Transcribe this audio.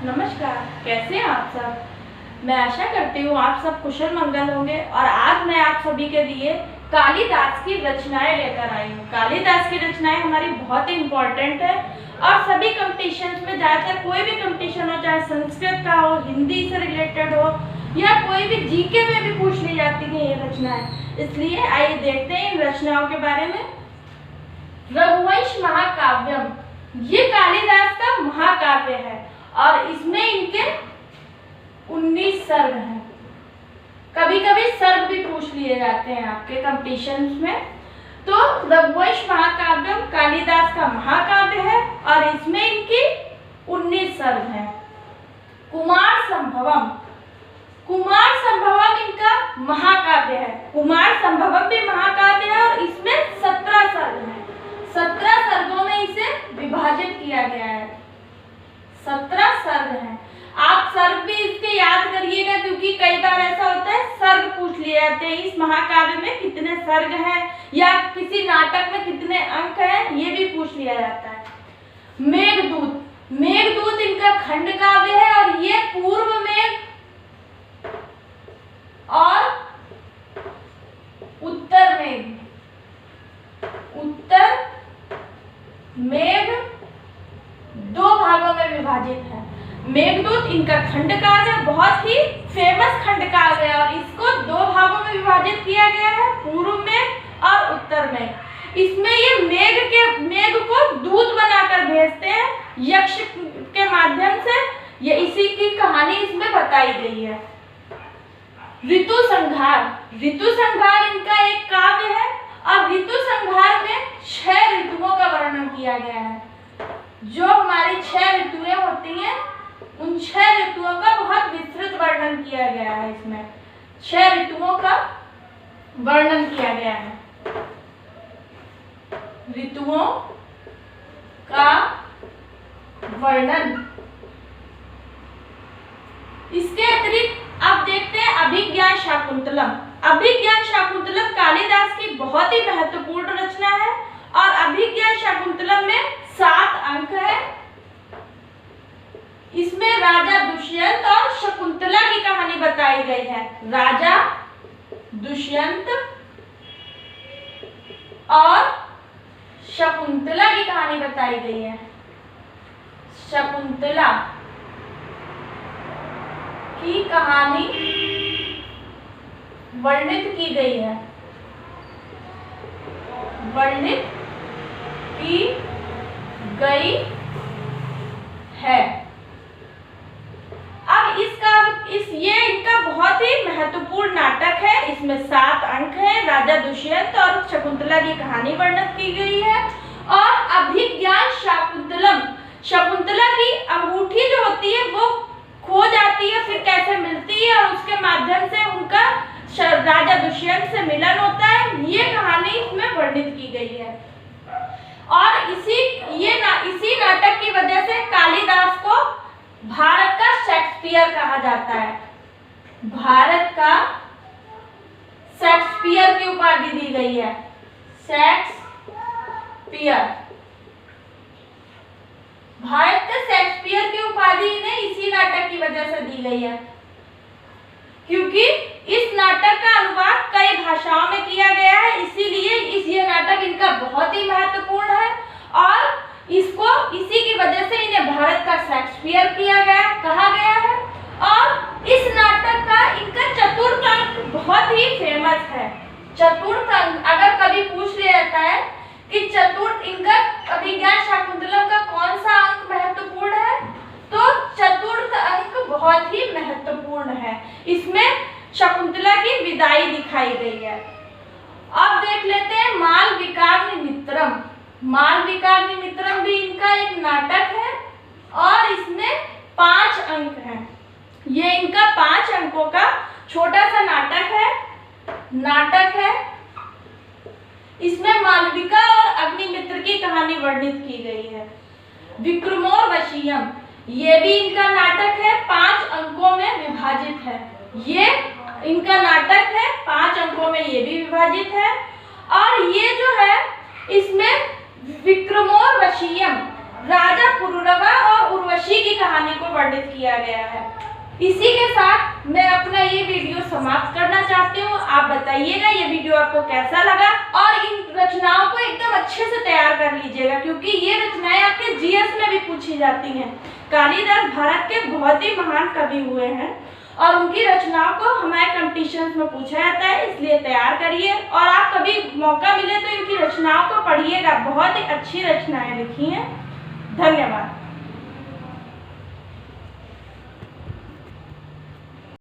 नमस्कार, कैसे हैं आप सब। मैं आशा करती हूँ आप सब कुशल मंगल होंगे। और आज मैं आप सभी के लिए कालिदास की रचनाएं लेकर आई हूँ। कालिदास की रचनाएं हमारी बहुत ही इम्पोर्टेंट है और सभी कंपटीशंस में, ज़्यादातर कोई भी कंपटीशन हो, चाहे संस्कृत का हो, हिंदी से रिलेटेड हो या कोई भी जीके में भी पूछ ली जाती है ये रचनाएं। इसलिए आइए देखते हैं इन रचनाओं के बारे में। रघुवंश महाकाव्यम, ये कालिदास का महाकाव्य है और इसमें इनके 19 सर्ग हैं। कभी कभी सर्ग भी पूछ लिए जाते हैं आपके कंपटीशंस में। तो रघुवंश महाकाव्यम कालिदास का महाकाव्य है और इसमें इनकी 19 सर्ग हैं। कुमार संभवम, कुमार संभवम इनका महाकाव्य है। कुमार संभवम भी महाकाव्य है और इसमें 17 सर्ग हैं। 17 सर्गों में इसे विभाजित किया गया है। 17 सर्ग हैं। आप सर्ग भी इसके याद करिएगा, क्योंकि कई बार ऐसा होता है सर्ग पूछ लिए जाते हैं। इस महाकाव्य में कितने सर्ग हैं या किसी नाटक में कितने अंक हैं, ये भी पूछ लिया जाता है। मेघदूत, मेघदूत इनका खंड काव्य है और ये पूर्व में और उत्तर में, उत्तर मेघ दो भागों में विभाजित है। मेघदूत इनका खंड काव्य बहुत ही फेमस खंड काव्य है और इसको दो भागों में विभाजित किया गया है, पूर्व में और उत्तर में। इसमें ये मेघ को दूत बनाकर भेजते हैं यक्ष के माध्यम से। ये इसी की कहानी इसमें बताई गई है। ऋतु संहार, ऋतु संहार इनका एक काव्य है और ऋतु संहार में 6 ऋतुओं का वर्णन किया गया है। जो हमारी 6 ऋतुएं होती हैं, उन 6 ऋतुओं का बहुत विस्तृत वर्णन किया गया है। इसमें 6 ऋतुओं का वर्णन किया गया है। ऋतुओं का वर्णन। इसके अतिरिक्त आप देखते हैं अभिज्ञान शाकुंतलम। अभिज्ञान शाकुंतलम कालिदास की बहुत ही महत्वपूर्ण रचना है और अभिज्ञान शाकुंतलम में 7 अंक है। इसमें राजा दुष्यंत और शकुंतला की कहानी बताई गई है। राजा दुष्यंत और शकुंतला की कहानी बताई गई है। शकुंतला की कहानी वर्णित की गई है, वर्णित की गई है। अब ये इनका बहुत ही महत्वपूर्ण नाटक है। इसमें 7 अंक हैं। राजा दुष्यंत और शकुंतला की कहानी वर्णित की गई है। और अभिज्ञान शाकुंतलम, शकुंतला की अंगूठी जो होती है वो खो जाती है, फिर कैसे मिलती है और उसके माध्यम से उनका राजा दुष्यंत से मिलन होता है, ये कहानी इसमें वर्णित की गई है। और इसी नाटक की वजह से कालिदास को भारत का शेक्सपियर कहा जाता है। भारत का शेक्सपियर की उपाधि दी गई है। शेक्सपियर, भारत का शेक्सपियर की उपाधि इन्हें इसी नाटक की वजह से दी गई है, क्योंकि इस नाटक का अनुवाद कई भाषाओं में किया गया है। इसीलिए ये नाटक इनका बहुत ही महत्वपूर्ण है और इसको इसी की वजह से इन्हें भारत का शेक्सपियर कहा गया है। और इस नाटक का इनका चतुर्थ अंक बहुत ही फेमस है। चतुर्थ अंक अगर कभी पूछ लिया जाता है कि चतुर्थ इनका अभिज्ञान शाकुंतलम का कौन सा अंक महत्वपूर्ण है, तो चतुर्थ अंक बहुत ही महत्वपूर्ण है। इसमें शकुंतला की विदाई दिखाई गई है। अब देख लेते हैं मालविकाग्निमित्रम। मालविकाग्निमित्रम भी इनका एक नाटक है और इसमें 5 अंक हैं। ये इनका 5 अंकों का छोटा सा नाटक है। इसमें मालविका और अग्निमित्र की कहानी वर्णित की गई है। विक्रमोर्वशीयम, ये भी इनका नाटक है, 5 अंकों में विभाजित है। ये इनका नाटक है, 5 अंकों में ये भी विभाजित है। और ये जो है इसमें विक्रमोर्वशीयम राजा पुरुरवा और उर्वशी उर्वशी की कहानी को वर्णित किया गया है। इसी के साथ मैं अपना ये वीडियो समाप्त करना चाहती हूँ। आप बताइएगा ये वीडियो आपको कैसा लगा और इन रचनाओं को एकदम अच्छे से तैयार कर लीजिएगा, क्योंकि ये रचनाएं आपके जीएस में भी पूछी जाती हैं। कालिदास भारत के बहुत ही महान कवि हुए हैं और उनकी रचनाओं को हमारे कंपटीशंस में पूछा जाता है, इसलिए तैयार करिए। और आप कभी मौका मिले तो इनकी रचनाओं को पढ़िएगा, बहुत ही अच्छी रचनाएं लिखी हैं। धन्यवाद।